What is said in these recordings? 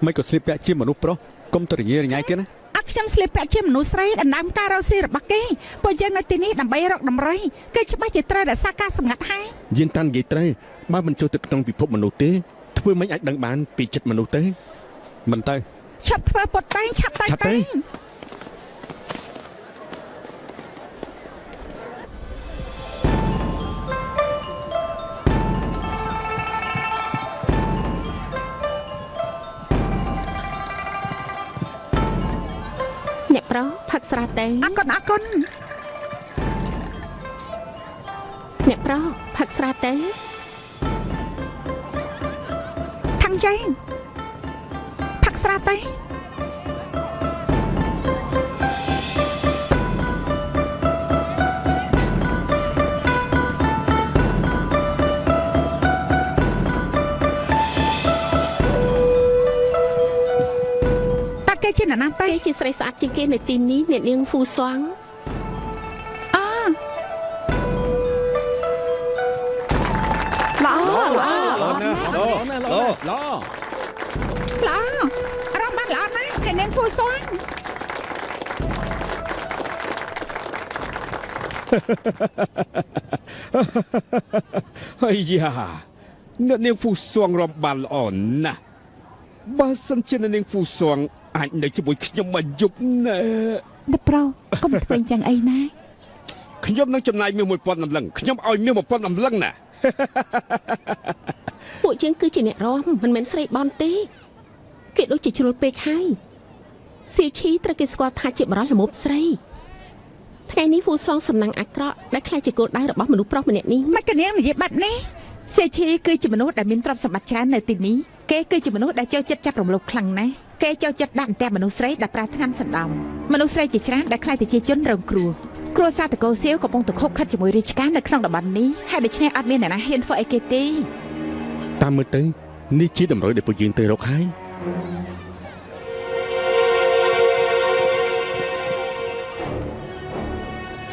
មិនក៏ស្លៀកពាក់ជាមនុស្សប្រុសកុំទៅរញ៉េរញ៉ៃទៀតណាអត់ខ្ញុំស្លៀកពាក់ជាមនុស្សស្រីដណ្ដើមការរកស៊ីរបស់គេពួកយើងនៅទីនេះដើម្បីរកដំរីគេច្បាស់ជាត្រូវរក្សាការសម្ងាត់ហើយយើងតាន់និយាយត្រូវបើមិនចូលទៅក្នុងពិភពមនុស្សទេធ្វើមិនអាចដឹងបានពីចិត្តមនុស្សទេមិនទៅឆាប់ធ្វើពុតតែងឆាប់តែងអ្នកប្រុសផឹកស្រាទេអរគុណអ្នកប្រុសផឹកស្រាទេខាងចែងផឹកស្រាទេគេជាអ្នកណាទេគេជាស្រីស្អាតជាងគេនៅទីនេះអ្នកនាងហ្វូសងល្អរកបានល្អណាស់អ្នកនាងហ្វូសងអាយ៉ាអ្នកនាងហ្វូសងរំបានល្អណាស់បើសិនជាអ្នកនាងហ្វូសងអាចនៅជាមួយខ្ញុំមកយប់ណែអ្នកប្រុសកុំធ្វើអញ្ចឹងអីណាខ្ញុំនឹងចំណាយមាស 1000 តម្លឹងខ្ញុំឲ្យមាស 1000 តម្លឹងណាពួកយើងគឺជាអ្នករំមិនមែនស្រីបនទេគេដូចជាជ្រុលពេកហើយសៀវឈីត្រូវគេស្គាល់ថាជាបរិសុទ្ធល្មមស្រីថ្ងៃនេះហ្វូសងសំណាងអាក្រក់ដែលខ្លាចជាគោលដៅរបស់មនុស្សប្រុសម្នាក់នេះមិនកញ្ញានិយាយបាត់នេះសៀវឈីគឺជាមនុស្សដែលមានទ្រព្យសម្បត្តិច្រើននៅទីនេះគេគឺជាមនុស្សដែលចូលចិត្តចាប់រំលោភខ្លាំងណាស់គេចូលចិត្តដាក់អន្ទះមនុស្សស្រីដែលប្រើថ្នាំសណ្ដំមនុស្សស្រីជាច្រើនដែលខ្លាចទៅជាជនរងគ្រោះគ្រួសារតកោសៀវកំពុងតែខົບខិតជាមួយរាជការនៅក្នុងតំបន់នេះហើយដូច្នេះអត់មានអ្នកណាហ៊ានធ្វើអីគេទេតាមមើលទៅនេះជាតម្រុយដែលពួកយើងទៅរកហើយ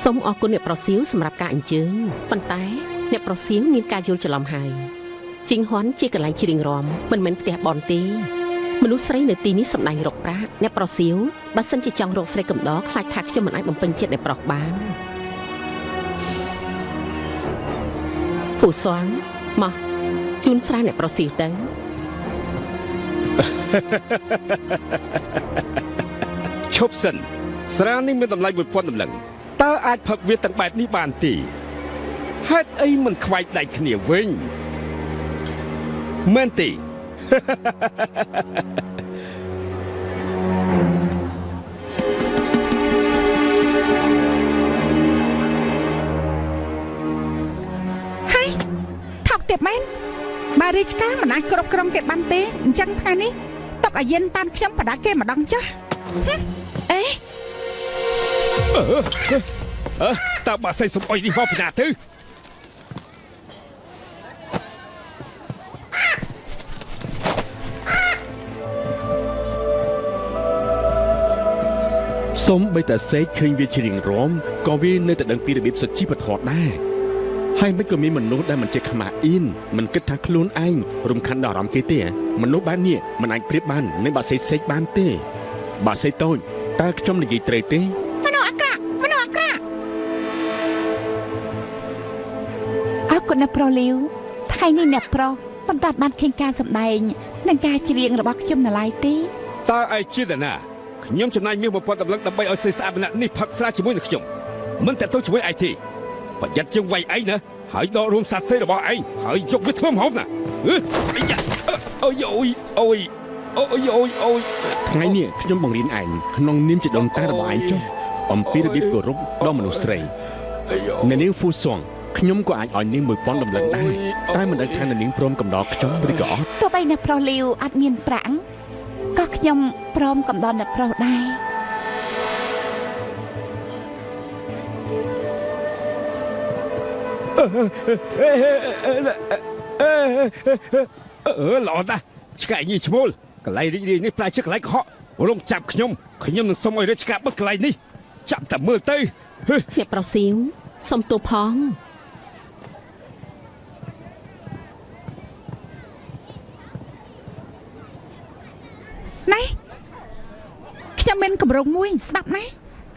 សូមអរគុណអ្នកប្រសៀវសម្រាប់ការអញ្ជើញប៉ុន្តែអ្នកប្រសៀវមានការយល់ច្រឡំហើយជីងហ៊ុនជាកន្លែងច្រៀងរាំមិនមែនផ្ទះបនទេមនុស្សស្រីនៅទីនេះសម្ដែងរកប្រាក់អ្នកប្រសៀវបើសិនជាចង់រកស្រីកំដរខ្លាចថាខ្ញុំមិនអាចបំពេញចិត្តអ្នកប្រុសបានហ្វូសងមកជូនស្រាអ្នកប្រសៀវទៅឈប់សិនស្រានេះមានតម្លៃ 1000 តម្លឹងតើអាចផឹកវាទាំងបែបនេះបានទេហេតុអីមិនខ្វាយដៃគ្នាវិញមែនទេហើយថោកទៀតមែនបើរាជការមិនអាចគ្រប់គ្រងគេបានទេអញ្ចឹងថ្ងៃនេះទុកឲ្យយិនតានខ្ញុំបដាគេម្ដងចាស់អេតើបើស្អីសុំអុយនេះមកពីណាទៅសូមបីតែសេកឃើញវាជារៀងរំក៏វានៅតែដឹងពីរបៀបសុជីវធម៌ដែរហើយមិនក៏មានមនុស្សដែលមិនចេះខ្មាស់អ៊ីនមិនគិតថាខ្លួនឯងរំខានដល់អារម្មណ៍គេទេមនុស្សបែបនេះមិនអាចប្រៀបបាននឹងបាសេកសេកបានទេបាសេកតូចតើខ្ញុំនិយាយត្រូវទេមនុស្សអាក្រក់អរគុណអ្នកប្រុសលាវថ្ងៃនេះអ្នកប្រុសមិនតាត់បានឃើញការសម្ដែងនិងការច្រៀងរបស់ខ្ញុំនៅឡើយទេតើឯជាតាណាខ្ញុំចំណាយមាស 1000 តម្លឹងដើម្បីឲ្យស្រីស្អាតម្នាក់នេះផឹកស្រាជាមួយនឹងខ្ញុំមិនតែទៅជាមួយឯងទេប្រយ័ត្នជាងវាយឯងណាហើយដករួមសាច់សេរបស់ឯងហើយយកវាធ្វើម្ហូបណាអូយថ្ងៃនេះខ្ញុំបង្រៀនឯងក្នុងនាមជាដូនតារបស់ឯងចុះអំពីរបៀបគោរពដល់មនុស្សស្រីអ្នកនាងហ្វូសងខ្ញុំក៏អាចឲ្យនាង 1000 តម្លឹងដែរតែមិនដឹងថាអ្នកនាងព្រមកំដរខ្ញុំឬក៏អត់ទោះបីអ្នកប្រុសលាវអត់មានប្រាក់ក៏ខ្ញុំព្រមកំដរអ្នកប្រុសដែរល្អណាស់ឆ្កែញីឈ្មោលកន្លែងរីករាយនេះផ្លែឈើកន្លែងកុហករំចាប់ខ្ញុំនឹងសុំឲ្យរាជការបិទកន្លែងនេះចាប់តែមើលទៅអ្នកប្រសៀវសុំទោសផង ណែខ្ញុំមានកម្រងមួយស្ដាប់ណា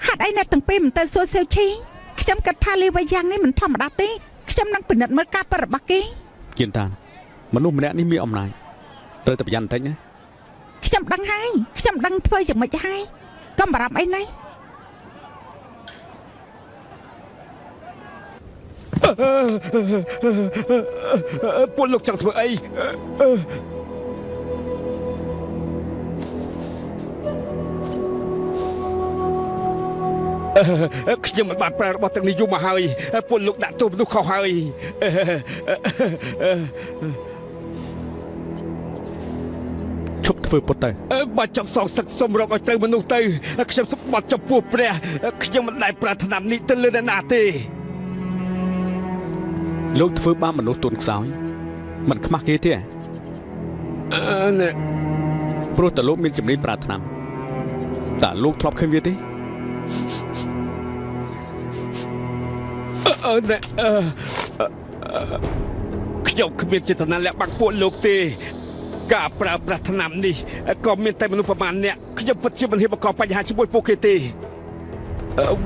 ហេតុអីអ្នកទាំងពីរមិនទៅសួរសេវឈីខ្ញុំគិតថាលីវ៉ាយ៉ាងនេះមិនធម្មតាទេខ្ញុំនឹងពិនិត្យមើលការពិតរបស់គេគៀនតានមនុស្សម្នាក់នេះមានអំណាចត្រូវតែប្រយ័ត្នបន្តិចណាខ្ញុំដឹងហើយខ្ញុំដឹងធ្វើយ៉ាងម៉េចហើយកុំបារម្ភអីណាពួកលោកចង់ធ្វើអីខ្ញុំមិនបានប្រើរបស់ទាំងនេះយូរមកហើយពួកលោកដាក់ទោសមនុស្សខុសហើយឈប់ធ្វើពុតទៅបើចង់សងសឹកសុំរកឲ្យត្រូវមនុស្សទៅខ្ញុំសម្បត្តិចំពោះព្រះខ្ញុំមិនដែលប្រាថ្នានេះទៅលើអ្នកណាទេលោកធ្វើបាបមនុស្សទន់ខ្សោយមិនខ្មាស់គេទេព្រោះតែលោកមានជំនាញប្រាថ្នាតើលោកធ្លាប់ឃើញវាទេខ្ញុំគ្មានចេតនាលាក់បាំងពួកលោកទេការប្រើប្រាស់ថ្នាំនេះក៏មានតែមនុស្សប្រមាណអ្នកខ្ញុំពិតជាមិនហ៊ានបង្កបញ្ហាជាមួយពួកគេទេ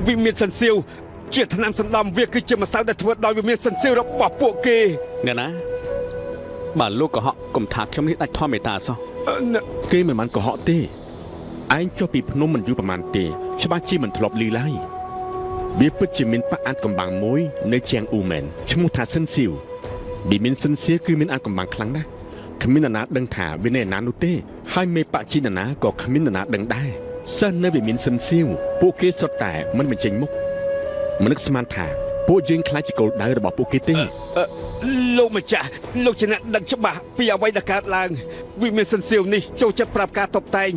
វាមានសិនសៀវជាថ្នាំសន្ដំវាគឺជាម្សៅដែលធ្វើដោយវាមានសិនសៀវរបស់ពួកគេអ្នកណាបើលោកកុហកកុំថាខ្ញុំនេះដាច់ធម្មមេតាសោះគេមិនបានកុហកទេឯងចុះពីភ្នំមិនយូរប្រហែលទេច្បាស់ជាមិនធ្លាប់ឮឡើយវាពិតជាមានប៉ាអាចកំបាំងមួយនៅជាងអ៊ូមែនឈ្មោះថាសិនសៀវវាមានសិនសៀវគឺមានអាចកំបាំងខ្លាំងណាស់គ្មាននរណាដឹងថាវានៅណានោះទេហើយមេប៉ាជីនណាក៏គ្មាននរណាដឹងដែរសិស្សនៅវាមានសិនសៀវពួកគេសុទ្ធតែមិនបញ្ចេញមុខមិននឹកស្មានថាពួកយើងខ្លាចជាគោលដៅរបស់ពួកគេទេលោកម្ចាស់លោកជាអ្នកដឹងច្បាស់ពីអ្វីដែលកើតឡើងវាមានសិនសៀវនេះចូលចិត្តប្រាប់ការតបតែង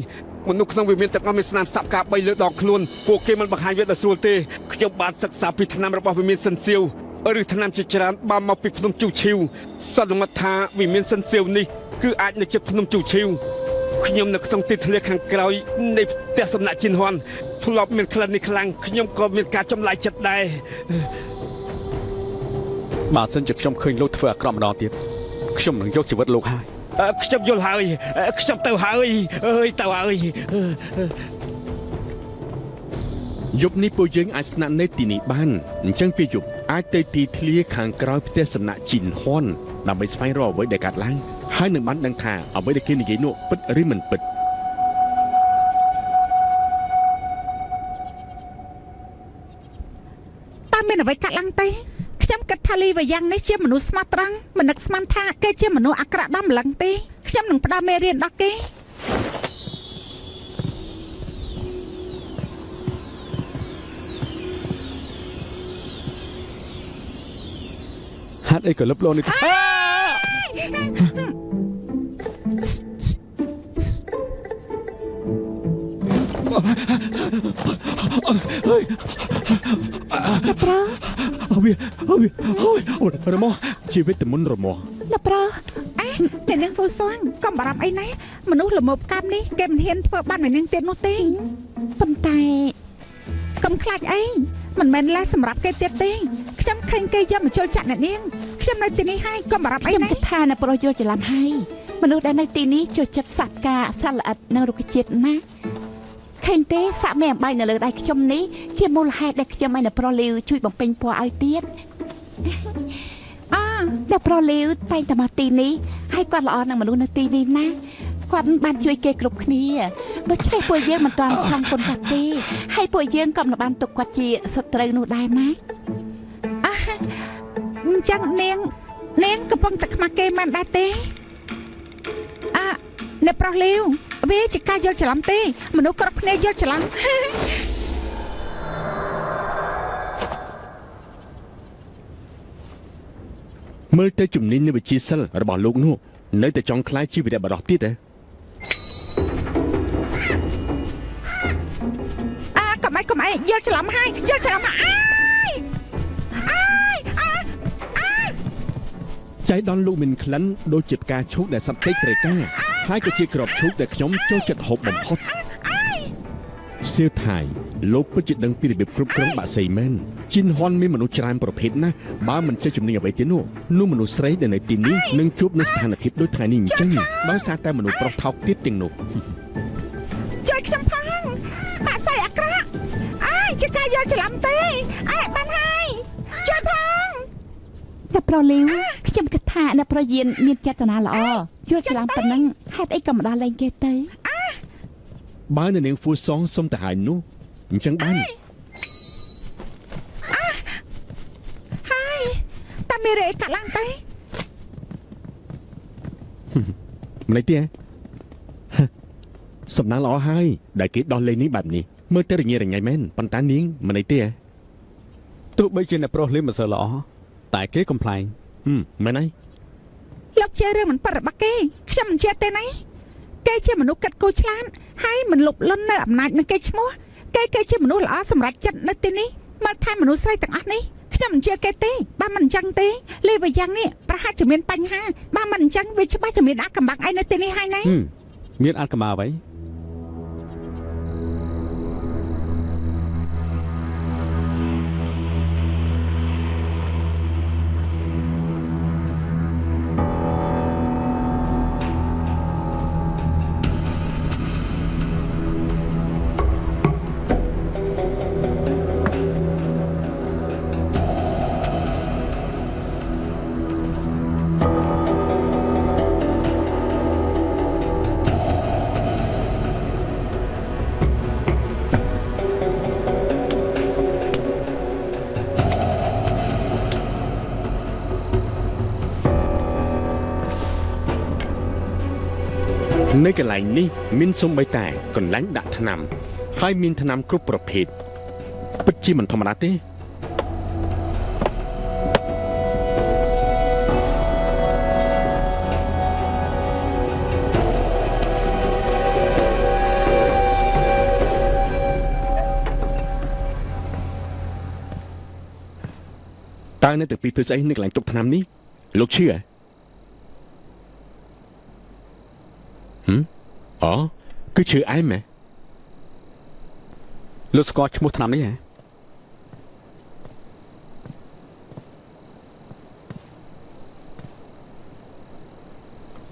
មនុស្សក្នុងវាមានទាំងអស់មានស្នាមសាប់ការ3លើដងខ្លួនពួកគេមិនបង្ហាញវាដោយស្រួលទេខ្ញុំបានសិក្សាពីថ្នាំរបស់វាមានសិនសៀវឬថ្នាំជាច្រើនបានមកពីភ្នំជូឈីវសន្មតថាវាមានសិនសៀវនេះគឺអាចនៅជិតភ្នំជូឈីវខ្ញុំនៅក្នុងទីធ្លាខាងក្រោយនៃផ្ទះសំណាក់ជីនហ៊ុនធ្លាប់មានក្លិននេះខ្លាំងខ្ញុំក៏មានការចម្លែកចិត្តដែរបើសិនជាខ្ញុំឃើញលោកធ្វើអាក្រក់ម្ដងទៀតខ្ញុំនឹងយកជីវិតលោកហើយខ្ញុំយល់ហើយខ្ញុំទៅហើយអើយទៅហើយយប់នេះពួកយើងអាចស្នាក់នៅទីនេះបានអញ្ចឹងពេលយប់អាចទៅទីធ្លាខាងក្រោយផ្ទះសំណាក់ជីនហ៊ុនដើម្បីស្វែងរកអ្វីដែលកើតឡើងហើយនឹងបានដឹងថាអ្វីដែលគេនិយាយនោះពិតឬមិនពិតតើមានអ្វីកើតឡើងទេខ្ញុំគិតថាលីវ៉ាយ៉ាងនេះជាមនុស្សស្មោះត្រង់មិននឹកស្មានថាគេជាមនុស្សអាក្រក់ដល់ម្លឹងទេខ្ញុំនឹងផ្ដល់មេរៀនដល់គេហេតុអីក៏លឹបលោនេះរមាស់ជីវិតតែមុនរមាស់ណាប្រុសអ្នកនាងហ្វូសងកុំបារម្ភអីណាមនុស្សល្មមកាប់នេះគេមិនហ៊ានធ្វើបាបអ្នកនាងទៀតនោះទេប៉ុន្តែកុំខ្លាចអីមិនមែនលេសសម្រាប់គេទៀតទេខ្ញុំឃើញគេយកមកជលចាក់អ្នកនាងខ្ញុំនៅទីនេះហើយកុំបារម្ភអីណាខ្ញុំគិតថាអ្នកប្រុសយល់ច្រឡំហើយមនុស្សដែលនៅទីនេះចូលចិត្តសត្វកាសត្វល្អិតនិងរុក្ខជាតិណាឃើញទេសាក់មេអំបែកនៅលើដៃខ្ញុំនេះជាមូលហេតុដែលខ្ញុំឲ្យអ្នកប្រុសលាវជួយបំពេញពណ៌ឲ្យទៀតអ្នកប្រុសលាវតែងតែមកទីនេះហើយគាត់ល្អនឹងមនុស្សនៅទីនេះណាគាត់បានជួយគេគ្រប់គ្នាដូច្នេះពួកយើងមិនទាន់ខំគុណគាត់ទេហើយពួកយើងក៏មិនបានទុកគាត់ជាសត្រូវនោះដែរណាអញ្ចឹងនាងកំពុងតែខ្មាស់គេមិនដែរទេអ្នកប្រុសលាវវាជាការយល់ច្រឡំទេមនុស្សគ្រប់គ្នាយល់ច្រឡំមើលទៅជំនាញនៃវិជាសិលរបស់លោកនោះនៅតែចង់ខ្លាចជីវិតបរិសុទ្ធទៀតទេកុំអីយល់ច្រឡំហើយយល់ច្រឡំចៃដនលោកមានក្លិនដូចជាផ្កាឈូកដែលសត្វពេកត្រូវការហើយក៏ជាក្របឈូកដែលខ្ញុំចូលចិត្តហូបបំផុតសៀវថៃលោកពិតជាដឹងពីរបៀបគ្រប់គ្រងបាក់សីមែនជីនហ៊ុនមានមនុស្សច្រើនប្រភេទណាស់បើមិនចេះជំនាញអ្វីទៀតនោះមនុស្សស្រីដែលនៅទីនេះនឹងជួបនឹងស្ថានភាពដូចថ្ងៃនេះអញ្ចឹងដោយសារតែមនុស្សប្រុសថោកទៀតទាំងនោះ ខ្ញុំផងម៉ាក់ស្អីអាក្រក់អាយជាការយកច្រឡំទេអាយបានហើយជួយផង អ្នកប្រុសលីវខ្ញុំគិតថាអ្នកប្រុសយានមានចេតនាល្អយល់ច្រឡំប៉ុណ្ណឹងហេតុអីក៏មិនដោះលែងគេទៅ បើនៅនាងហ្វូសងសុំទៅហើយនោះអញ្ចឹងបាន ហើយតាមានអីកាត់ឡើងទេ ម្លេចទេសំណាងល្អហើយដែលគេដោះលែងនេះបែបនេះមើលទៅរញ៉េរញ៉ៃមែនប៉ុន្តែនាងម្លេចទេ ទោះបីជាអ្នកប្រុសលីមិនសូវល្អតែគេកំ pl ែង មែនហើយ លោកជឿរឿងមិនប៉ិតរបស់គេខ្ញុំមិនជឿទេណាគេជាមនុស្សកាត់គោឆ្លាតហើយមិនលុបលន់នៅអំណាចនឹងគេឈ្មោះគេគឺជាមនុស្សល្អសម្រាប់ចិត្តនៅទីនេះមកថែមនុស្សស្រីទាំងអស់នេះខ្ញុំមិនជឿគេទេបើមិនអញ្ចឹងទេលេវយ៉ាងនេះប្រហែលជាមានបញ្ហាបើមិនអញ្ចឹងវាច្បាស់តែមានអាកំបាំងអីនៅទីនេះហើយណា មានអាចកម្បាអ្វី នៅកន្លែងនេះមានសំបីតែកន្លែងដាក់ថ្នាំហើយមានថ្នាំគ្រប់ប្រភេទពិតជាមិនធម្មតាទេតើនៅទាំងពីរធ្វើស្អីនៅកន្លែងទុកថ្នាំនេះលោកឈឿអូគឺឈឺអែមហ៎ លោកស្គាល់ឈ្មោះថ្នាំនេះហ៎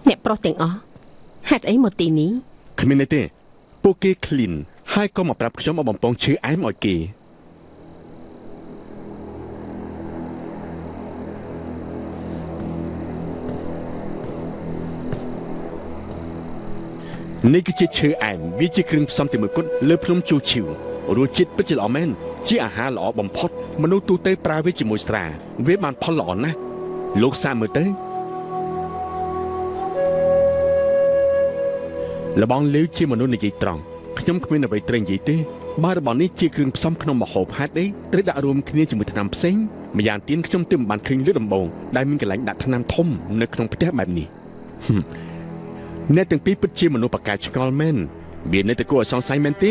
អ្នកប្រុសទាំងអស់ហេតុអីមកទីនេះ គ្មានទេពួកគេ clean ហើយក៏មកប្រាប់ខ្ញុំឲ្យបំពងឈឺអែមឲ្យគេនេះគឺជាឈើអែមវាជាគ្រឿងផ្សំតែមួយគត់លើភ្នំជូឈីវរសជាតិពិតជាល្អមែនជាអាហារល្អបំផុតមនុស្សទូទៅប្រើវាជាមួយស្រាវាបានផលល្អណាស់លោកសាកមើលទៅលបងលេវជាមនុស្សនិយាយត្រង់ខ្ញុំគ្មានអ្វីត្រូវនិយាយទេបើរបស់នេះជាគ្រឿងផ្សំក្នុងម្ហូបហេតុអីត្រូវដាក់រួមគ្នាជាមួយថ្នាំផ្សេងម្យ៉ាងទៀតខ្ញុំទើបមិនបានឃើញលើដំបូងដែលមានកន្លែងដាក់ថ្នាំធំនៅក្នុងផ្ទះបែបនេះ អ្នកទាំងពីរពិតជាមនុស្សប្រកែកឆ្ងល់មែនវានៅតែគួរឲ្យសង្ស័យមែនទេ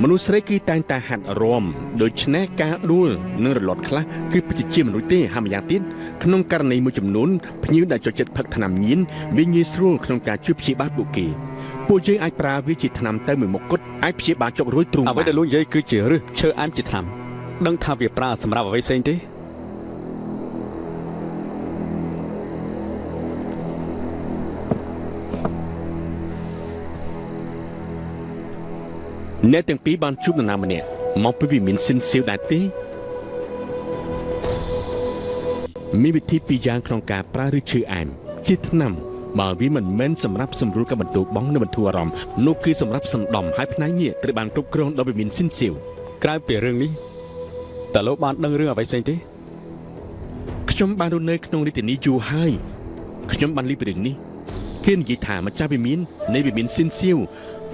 មនុស្សស្រីគឺតែងតែហាត់រាំដូច្នេះការដួលនិងរលត់ខ្លះគឺពិតជាមនុស្សទេហើយម្យ៉ាងទៀតក្នុងករណីមួយចំនួនភ្ញៀវដែលចូលចិត្តផឹកថ្នាំញៀនវាងាយស្រួលក្នុងការជួយព្យាបាលពួកគេពួកយើងអាចប្រើវាជាថ្នាំទៅមួយមុខគត់អាចព្យាបាលចុករួយទ្រូង អ្វីដែលលោកនិយាយគឺជាឫសឈើអែមជាថ្នាំដឹងថាវាប្រើសម្រាប់អ្វីផ្សេងទេ អ្នកទាំងពីរបានជួបនរណាម្នាក់មកពីវិមានស៊ីនសៀវដែរទេមានវិធីពីរយ៉ាងក្នុងការប្រើឫសឈើអែមជាថ្នាំបើវាមិនមែនសម្រាប់សម្រួលការបន្ធូរបងនៅបន្ធូរអារម្មណ៍នោះគឺសម្រាប់សណ្ដំហើយផ្នែកនេះត្រូវបានគ្រប់គ្រងដោយវិមានស៊ីនសៀវ ក្រៅពីរឿងនេះតើលោកបានដឹងរឿងអ្វីផ្សេងទេ ខ្ញុំបានរស់នៅក្នុងរាជធានីយូរហើយខ្ញុំបានឮពីរឿងនេះគេនិយាយថាម្ចាស់វិមាននៃវិមានស៊ីនសៀវ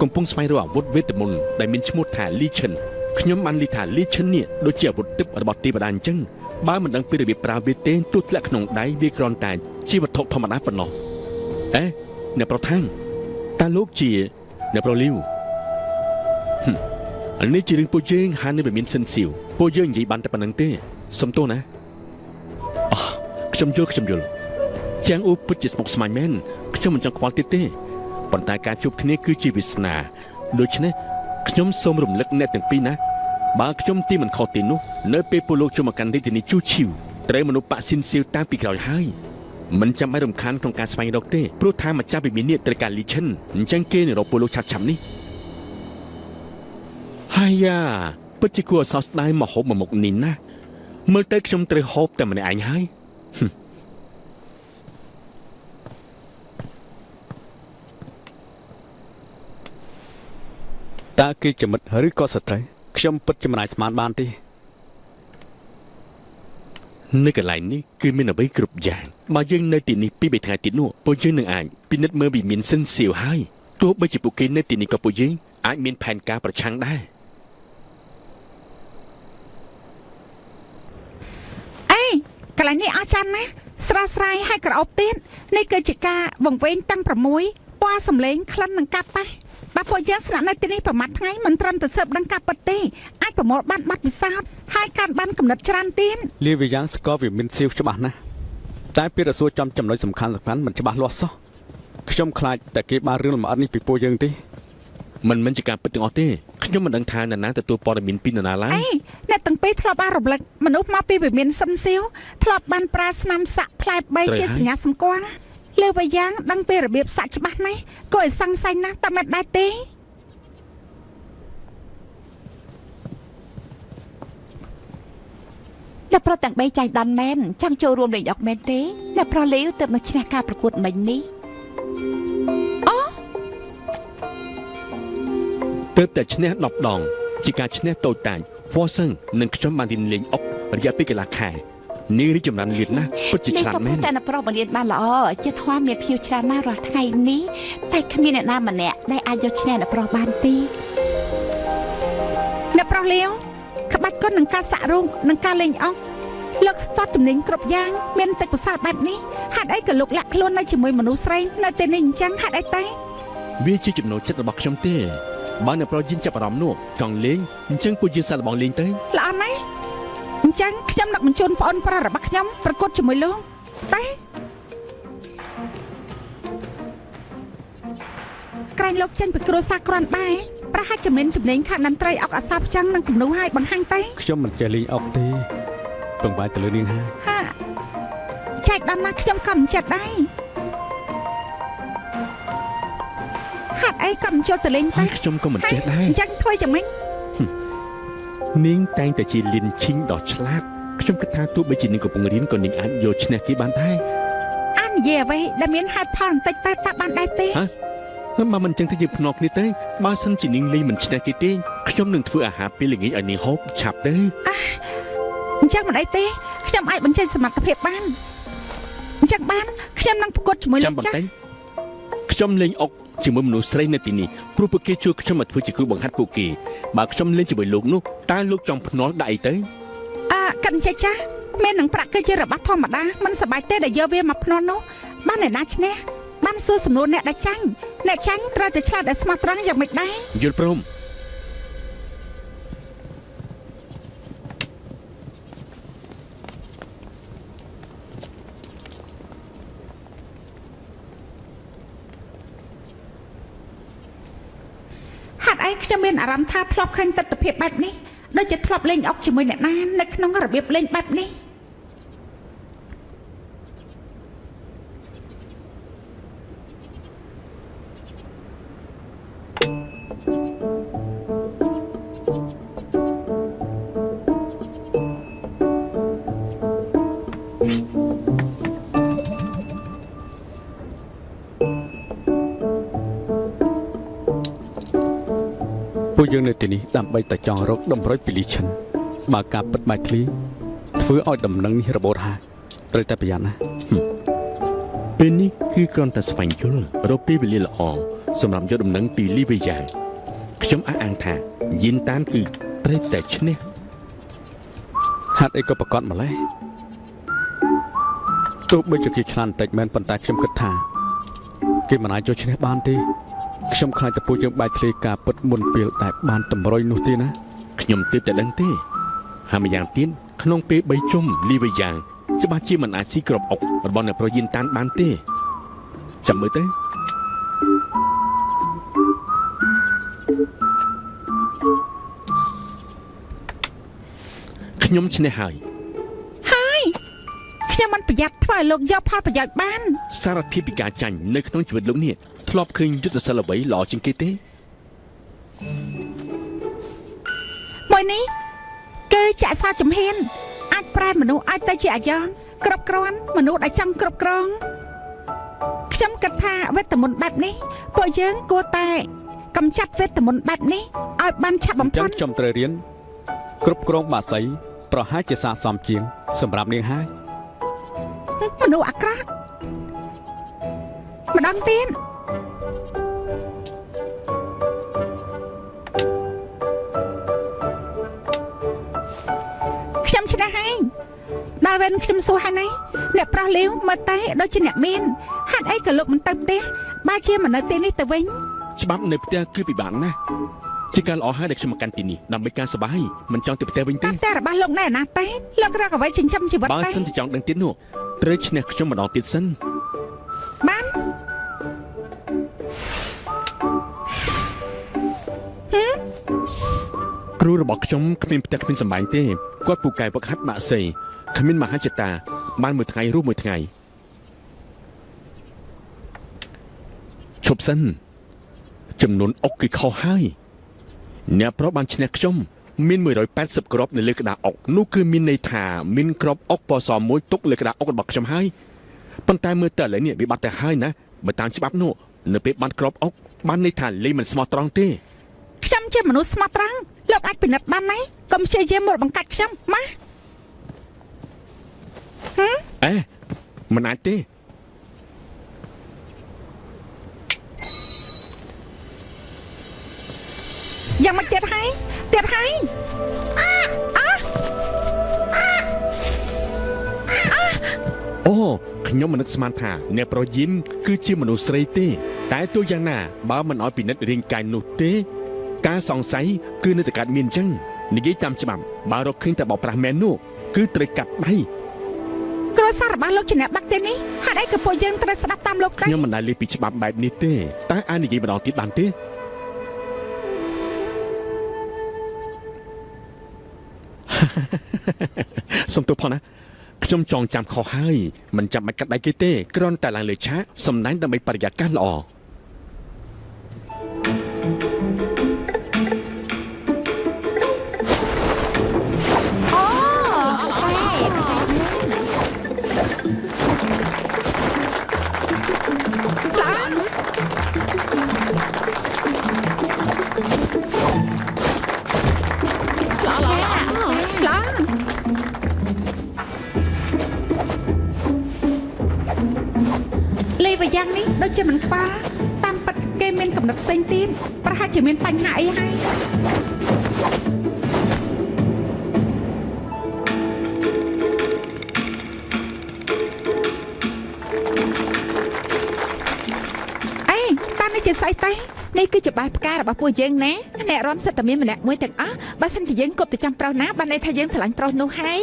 កំពុងស្វែងរកអាវុធវេទមន្តដែលមានឈ្មោះថាលីឈិនខ្ញុំបានឮថាលីឈិននេះដូចជាអាវុធទឹករបស់ទេវតាអញ្ចឹងបើមិនដឹងពីរបៀបប្រើវាទេទោះធ្លាក់ក្នុងដៃវាគ្រាន់តែជាវត្ថុធម្មតាប៉ុណ្ណោះអេអ្នកប្រុសថាងតើលោកជាអ្នកប្រុសលីវនេះជារឿងពួកយើងហាននៅវិមានស៊ីនសៀវពួកយើងនិយាយបានតែប៉ុណ្្នឹងទេសុំទោសណាអូខ្ញុំយល់ជាងអ៊ូពិតជាស្មុគស្មាញមែនខ្ញុំមិនចង់ខ្វល់ទៀតទេប៉ុន្តែការជួបគ្នាគឺជាវាសនាដូច្នេះខ្ញុំសូមរំលឹកអ្នកទាំងពីរណាបើខ្ញុំទីមិនខុសទេនោះនៅពេលពលលោកចូលមកកាន់រាជធានីជូឈីវត្រូវមនុស្សប៉ាស៊ីនសៀវតាមពីក្រោយហើយមិនចាំបាច់រំខានក្នុងការស្វែងរកទេព្រោះថាម្ចាស់វិមាននេះត្រូវការលីឈិនអញ្ចឹងគេនឹងរកពលលោកឆាប់នេះ ហើយយ៉ាពិតជាគួរឲ្យសោកស្ដាយមកហូបមួយមុខនេះណាមើលទៅខ្ញុំត្រូវហូបតែម្នាក់ឯងហើយតើគេជាមិត្តឬក៏សត្រូវខ្ញុំពិតជាមិនអាចស្មានបានទេ នៅកន្លែងនេះគឺមានអ្វីគ្រប់យ៉ាងបើយើងនៅទីនេះពី3ថ្ងៃទៀតនោះពួកយើងនឹងអាចពិនិត្យមើលវិមានសិនសៀវហើយទោះបីជាពួកគេនៅទីនេះក៏ពួកយើងអាចមានផែនការប្រឆាំងដែរ អេកន្លែងនេះអស្ចារ្យណាស់ស្រស់ស្រាយហើយក្រអូបទៀតនេះគឺជាការវង្វេងតាំង6ពណ៌សម្លេងក្លិននិងកាប់ប៉ះបើពួកយើងស្នាក់នៅទីនេះប្រហែលថ្ងៃមិនត្រឹមតែស៊ើបដឹងការពិតទេអាចប្រមូលបានបាត់ពិសោធន៍ហើយការបានកំណត់ច្រើនទៀត លាវាយ៉ាងស្គាល់វាមានសៀវច្បាស់ណាស់តែពេលរសួរចំចំណុចសំខាន់មិនច្បាស់លាស់សោះខ្ញុំខ្លាចតែគេបានរឿងលម្អិតនេះពីពួកយើងទេ មិនមែនជាការពិតទាំងអស់ទេខ្ញុំមិនដឹងថានរណាទទួលព័ត៌មានពីនរណាឡើយ អ្នកទាំងពីរធ្លាប់បានរំលឹកមនុស្សមកពីវិមានសិនសៀវធ្លាប់បានប្រើស្នាមសាក់ផ្លែ3ជាសញ្ញាសម្គាល់លើវាយ៉ាងដឹងពីរបៀបសាក់ច្បាស់ណាស់ក៏ឲ្យសង្ស័យណាស់តែមិនដែរទេ អ្នកប្រុសទាំង3ចៃដន្យមែនចង់ចូលរួមលេងអុកមែនទេអ្នកប្រុសលាវទើបមកឈ្នះការប្រកួតមិញនេះ ទើបតែឈ្នះ10ដងជាការឈ្នះតូចតាចហ្វសឹងនិងខ្ញុំបានរៀនលេងអុករយៈពេលកន្លះខែនេះរីចម្រើនលឿនណាស់ពិតជាឆ្លាតមែន តែអ្នកប្រុសបង្រៀនបានល្អចិត្តហមមានភៀវច្រើនណាស់រាល់ថ្ងៃនេះតែគ្មានអ្នកណាម្នាក់ដែលអាចយកឈ្នះអ្នកប្រុសបានទេ អ្នកប្រុសលាវក្បាច់គុណនឹងការសាក់រូបនិងការលេងអុកលោកស្ទាត់ជំនាញគ្រប់យ៉ាងមានទឹកប្រសាបែបនេះហេតុអីក៏លោកលាក់ខ្លួននៅជាមួយមនុស្សស្រីនៅទីនេះអញ្ចឹងហេតុអីតែ វាជាចំណូលចិត្តរបស់ខ្ញុំទេបើអ្នកប្រុសយើងចាប់អារម្មណ៍នោះចង់លេងអញ្ចឹងពួកយើងសាកល្បងលេងទៅ ល្អណាស់អញ្ចឹងខ្ញុំនឹកបញ្ជូនប្អូនប្រុសរបស់ខ្ញុំប្រកួតជាមួយលោកតែក្រែងលោកចេញពីគ្រួសារក្រាន់បែប្រហែលជំនាញខាងតន្ត្រីអុកអក្សរផ្ចឹងនិងគំនូរឲ្យបង្ហាញទៅ ខ្ញុំមិនចេះលេងអុកទេពឹងបាយទៅលើនាងហើយ ហាចែកដល់ណាខ្ញុំក៏មិនចិត្តដែរហាត់អីក៏មិនចូលទៅលេង ហើ តែ យខ្ញុំក៏មិនចេះដែរ អញ្ចឹងធ្វើយ៉ាងម៉េច នាងតែងតែជាលៀនឈីងដ៏ឆ្លាតខ្ញុំគិតថាទោះបីជានាងកំពុងរៀនក៏នាងអាចយកឈ្នះគេបានដែរ អាននិយាយអ្វីដែលមានហេតុផលបន្តិចតែតាបានដែរទេ បើមិនចឹងទៅយើងភ្នាល់គ្នាទេបើសិនជានាងលេងមិនឈ្នះគេទេខ្ញុំនឹងធ្វើអាហារពេលល្ងាចឲ្យនាងហូបឆាប់ទៅ អញ្ចឹងមិនអីទេខ្ញុំអាចបញ្ចេញសមត្ថភាពបានអញ្ចឹងបានខ្ញុំនឹងប្រកួតជាមួយ ចាំ លោក បន្ ចាស់ តិចខ្ញុំលេងអុកជាមួយមនុស្សស្រីនៅទីនេះព្រោះពួកគេជួយខ្ញុំមកធ្វើជាគ្រូបង្ហាត់ពួកគេបើខ្ញុំលេងជាមួយលោកនោះតើលោកចង់ភ្នាល់ដាក់អីទៅ កិនចេះចាស់មាននឹងប្រាក់គឺជារបស់ធម្មតាមិនសប្បាយទេដែលយកវាមកភ្នាល់នោះបានអ្នកណាឈ្នះបានសួរសំណួរអ្នកដែលចាញ់អ្នកចាញ់ត្រូវតែឆ្លើយដោយស្មោះត្រង់យ៉ាងម៉េចដែរ យល់ព្រម ហាត់អីខ្ញុំមានអារម្មណ៍ថាធ្លាប់ឃើញទស្សនភាពបែបនេះដូចជាធ្លាប់លេងអុកជាមួយអ្នកណានៅក្នុងរបៀបលេងបែបនេះ ពួកយើងនៅទីនេះដើម្បីតែចង់រកដំរុយពីលីឈិនបើការពិតបែកធ្លីធ្វើឲ្យដំណឹងនេះរបូតហើយត្រូវតែប្រយ័ត្នណា ពេលនេះគឺគ្រាន់តែស្វែងយល់រកពេលវេលាល្អសម្រាប់យកដំណឹងពីលីវីយ៉ាងខ្ញុំអះអាងថាយិនតានគឺត្រូវតែឈ្នះ ហាត់អីក៏ប្រកាសម្លេះទោះបីជាគេឆ្លាតបន្តិចមែនប៉ុន្តែខ្ញុំគិតថាគេមិនអាចយកឈ្នះបានទេខ្ញុំខ្លាចតែពួកយើងបែកធ្លាយការពិតមុនពេលដែលបានតម្រុយនោះទេណា ខ្ញុំទើបតែដឹងទេហើយម្យ៉ាងទៀតក្នុងពេល3ជុំលីវីយ៉ាងច្បាស់ជាមិនអាចស៊ីក្របអុករបស់អ្នកប្រយិនតានបានទេចាំមើលទៅខ្ញុំឈ្នះហើយ ខ្ញុំមិនប្រយ័ត្នធ្វើឲ្យលោកយកផលប្រយោជន៍បាន សារភាពពីការចាញ់នៅក្នុងជីវិតលោកនេះធ្លាប់ឃើញយុទ្ធសាស្ត្រអ្វីល្អជាងគេទេ នេះគឺចាក់សោចំហៀនអាចប្រែមនុស្សឲ្យទៅជាអាយ៉ងគ្រប់គ្រាន់មនុស្សដែលចង់គ្រប់គ្រងខ្ញុំគិតថាវេទមន្តបែបនេះពួកយើងគួរតែកម្ចាត់វេទមន្តបែបនេះឲ្យបានឆាប់បំផុត ខ្ញុំត្រូវរៀនគ្រប់គ្រងបាសីប្រហែលជាស័ក្តិសមជាងសម្រាប់នាងហើយ មនុស្សអាក្រក់ម្ដងទៀតខ្ញុំឆ្នះហើយដល់វិញខ្ញុំសួរហើយណាអ្នកប្រុសលាវមើលតែដូចជាអ្នកមានហេតុអីក៏លោកមិនទៅផ្ទះបើជាមិននៅទីនេះទៅវិញ ច្បាប់នៅផ្ទះគឺពិបាកណាស់ជាការល្អហើយដែលខ្ញុំមកកាន់ទីនេះដើម្បីការសប្បាយមិនចង់ទៅផ្ទះវិញទេ តែរបស់លោកណែណាទេលោករកអ្វីចិញ្ចឹមជីវិត បើ ទេ សិនជាចង់ដឹងទៀតនោះត្រូវឈ្នះខ្ញុំម្ដងទៀតសិន បាន គ្រូរបស់ខ្ញុំគ្មានផ្ទះគ្មានសម្បែងទេគាត់ពូកែវឹកហាត់បាក់សីគ្មានមហាចិត្តតាបានមួយថ្ងៃរស់មួយថ្ងៃឈប់សិនចំនួនអុកគឺខុសហើយអ្នកប្រុសបានឈ្នះខ្ញុំមាន180គ្រាប់នៅលើក្តារអុកនោះគឺមានន័យថាមានគ្រាប់អុកពណ៌សមួយទុកលើក្តារអុករបស់ខ្ញុំហើយប៉ុន្តែមើលទៅឥឡូវនេះវាបាត់ទៅហើយណាបើតាមច្បាប់នោះនៅពេលបាត់គ្រាប់អុកបានន័យថាលេងមិនស្មោះត្រង់ទេ ខ្ញុំជាមនុស្សស្មោះត្រង់លោកអាចពិនិត្យបានណាកុំព្យាយាមមកបង្កាច់ខ្ញុំម៉ា អេមិនអាចទេ យ៉ាងមិនទៀតហើយអូខ្ញុំមិននឹកស្មានថាអ្នកប្រុសយីនគឺជាមនុស្សស្រីទេតែទោះយ៉ាងណាបើមិនឲ្យពិនិត្យរាងកាយនោះទេការសង្ស័យគឺនៅតែកើតមានអញ្ចឹងនិយាយតាមច្បាប់បើរកឃើញតែបោកប្រាស់មែននោះគឺត្រូវកាត់ដៃ គ្រួសាររបស់លោកជាអ្នកបាក់ទេនេះហេតុអីក៏ពួកយើងត្រូវស្ដាប់តាមលោកដែរ ខ្ញុំមិនដែលលេបពីច្បាប់បែបនេះទេតែអាចនិយាយម្ដងទៀតបានទេ សុំទោសផងណាខ្ញុំចងចាំខុសហើយមិនចាំបាច់កាត់ដៃគេទេគ្រាន់តែឡើងលើឆាកសម្ដែងដើម្បីបរិយាកាសល្អ លេវយ៉ាងនេះដូចជាមិនខ្វល់តាមពិតគេមានកំណត់ផ្សេងទៀតប្រហែលជាមានបញ្ហាអីហើយអេតាមនេះជាស្អីទេ នេះគឺជាបាយផ្ការបស់ពួកយើងណាអ្នករំសិតតែមានម្នាក់មួយទាំងអស់បើសិនជាយើងគប់ទៅចាំប្រុសណាបានន័យថាយើងស្រឡាញ់ប្រុសនោះហើយ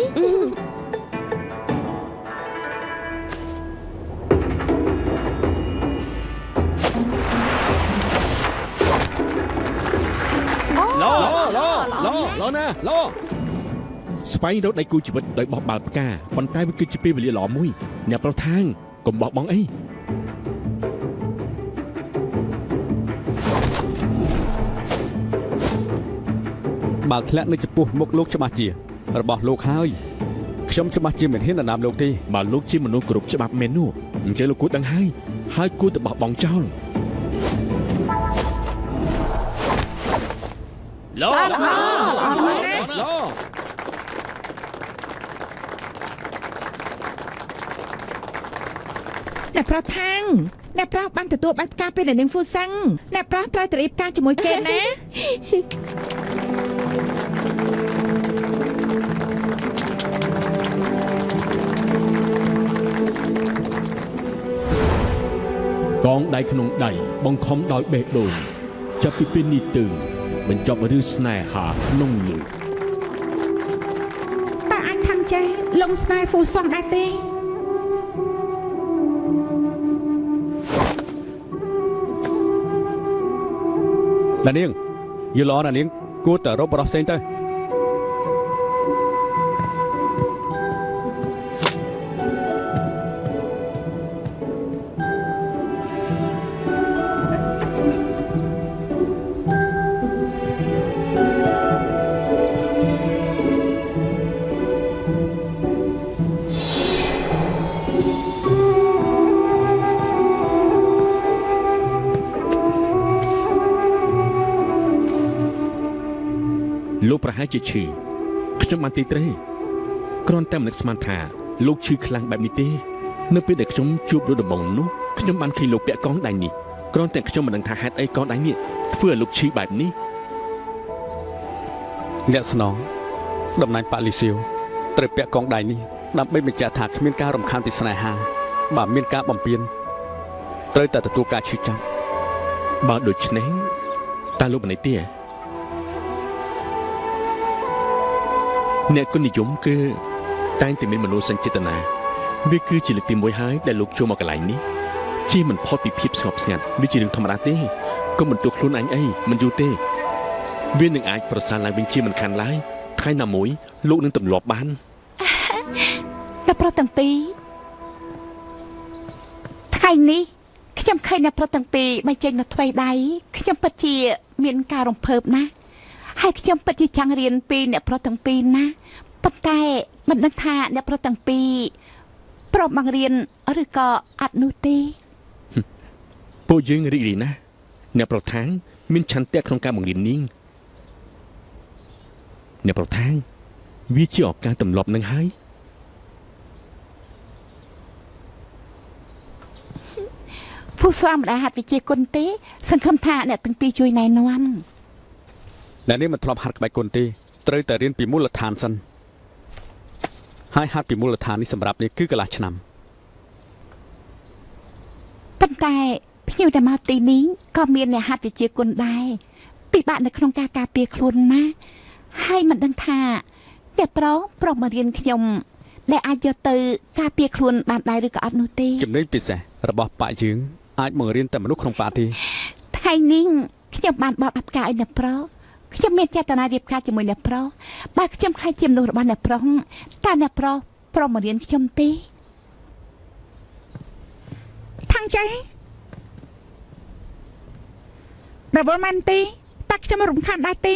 ឡណាឡស្វែងរកដៃគូជីវិតដោយបោះបាល់ផ្កាប៉ុន្តែវាគឺជាពេលវេលាល្អមួយអ្នកប្រុសທາງកុំបោះបង់អី បាល់ធ្លាក់នៅចំពោះមុខលោកច្បាស់ជារបស់លោកហើយខ្ញុំច្បាស់ជាមិនហ៊ានដណ្ដើមលោកទេ បើលោកជាមនុស្សគ្រប់ច្បាប់មែននោះអញ្ចឹងលោកគួរដឹងហើយគួរតែបោះបង់ចោល ឡ អ្នកប្រុសថាងអ្នកប្រុសបានទទួលបាយផ្កាពីអ្នកនាងហ្វូសាំងអ្នកប្រុសត្រូវទៅរៀបការជាមួយគេណា កងដៃក្នុងដៃបង្ខំដោយបេះដូងចាប់ពីពេលនេះទៅបញ្ចប់រឿងស្នេហាក្នុងលើ តើអាចថាំចេះលងស្នេហ៍ហ្វូសងដែរទេ ណានាងយល់ល្អណានាងគួរតែរកបរិសុទ្ធផ្សេងទៅ លោកប្រហែលជាឈឺខ្ញុំបានទីត្រេគ្រាន់តែមិននឹកស្មានថាលោកឈឺខ្លាំងបែបនេះទេនៅពេលដែលខ្ញុំជួបលោកដំបងនោះខ្ញុំបានឃើញលោកពាក់កងដៃនេះគ្រាន់តែខ្ញុំមិនដឹងថាហេតុអីកងដៃនេះធ្វើឲ្យលោកឈឺបែបនេះ អ្នកស្នងតំណែងប៉ាលីសៀវត្រូវពាក់កងដៃនេះដើម្បីបញ្ជាក់ថាគ្មានការរំខានពីស្នេហាបើមានការបំពានត្រូវតែទទួលការឈឺចាប់បើដូច្នេះតើលោកមិនទេអ្នកគុណនិយមគឺតែងតែមានមនោសញ្ចេតនាវាគឺជាលើកទី1ហើយដែលលោកចូលមកកន្លែងនេះជាមិនផុតពីភាពស្ងប់ស្ងាត់វាជារឿងធម្មតាទេកុំបន្ទោសខ្លួនឯងអីមិនយូរទេវានឹងអាចប្រសើរឡើងវិញជាមិនខានឡើយថ្ងៃណាមួយលោកនឹងទម្លាប់បានអ្នកប្រុសទាំងពីរថ្ងៃនេះខ្ញុំឃើញអ្នកប្រុសទាំងពីរបញ្ចេញនៅទ្វេដៃខ្ញុំពិតជាមានការរំភើបណាស់ហើយខ្ញុំពិតជាចង់រៀនពីអ្នកប្រុសទាំងពីរណាប៉ុន្តែមិនដឹងថាអ្នកប្រុសទាំងពីរព្រមបង្រៀនឬក៏អត់នោះទេពួកយើងរីករាយណាស់អ្នកប្រធានមានឆន្ទៈក្នុងការបង្រៀននាងអ្នកប្រធានវាជាឱកាសទម្លាប់នឹងហើយผู้ស្វាមម្ដាយហាត់វិជាគុណទេសង្ឃឹមថាអ្នកទាំងពីរជួយណែនាំអ្នកនេះមិនធ្លាប់ហាត់ក្បាច់គុណទេត្រូវតែរៀនពីមូលដ្ឋានសិនហើយហាត់ពីមូលដ្ឋាននេះសម្រាប់នេះគឺកន្លះឆ្នាំប៉ុន្តែភ្ញៀវដែលមកទីនេះក៏មានអ្នកហាត់វិជាគុណដែរពិបាកនៅក្នុងការការពារខ្លួនណាហើយមិនដឹងថាអ្នកប្រុសមករៀនខ្ញុំដែលអាចយកទៅការពារខ្លួនបានដែរឬក៏អត់នោះទេចំណេញពិសេសរបស់ប៉ាយើងអាចបង្រៀនតែមនុស្សក្នុងប៉ាទេថ្ងៃនេះខ្ញុំបានបោះអបការឲ្យអ្នកប្រុសខ្ញុំមានចេតនារៀបការជាមួយអ្នកប្រុសបើខ្ញុំខ្លាចជាមនុស្សរបស់អ្នកប្រុសតើអ្នកប្រុសព្រមមករៀនខ្ញុំទេថាំងចៃរវល់មែនទេតើខ្ញុំរំខានដែរទេ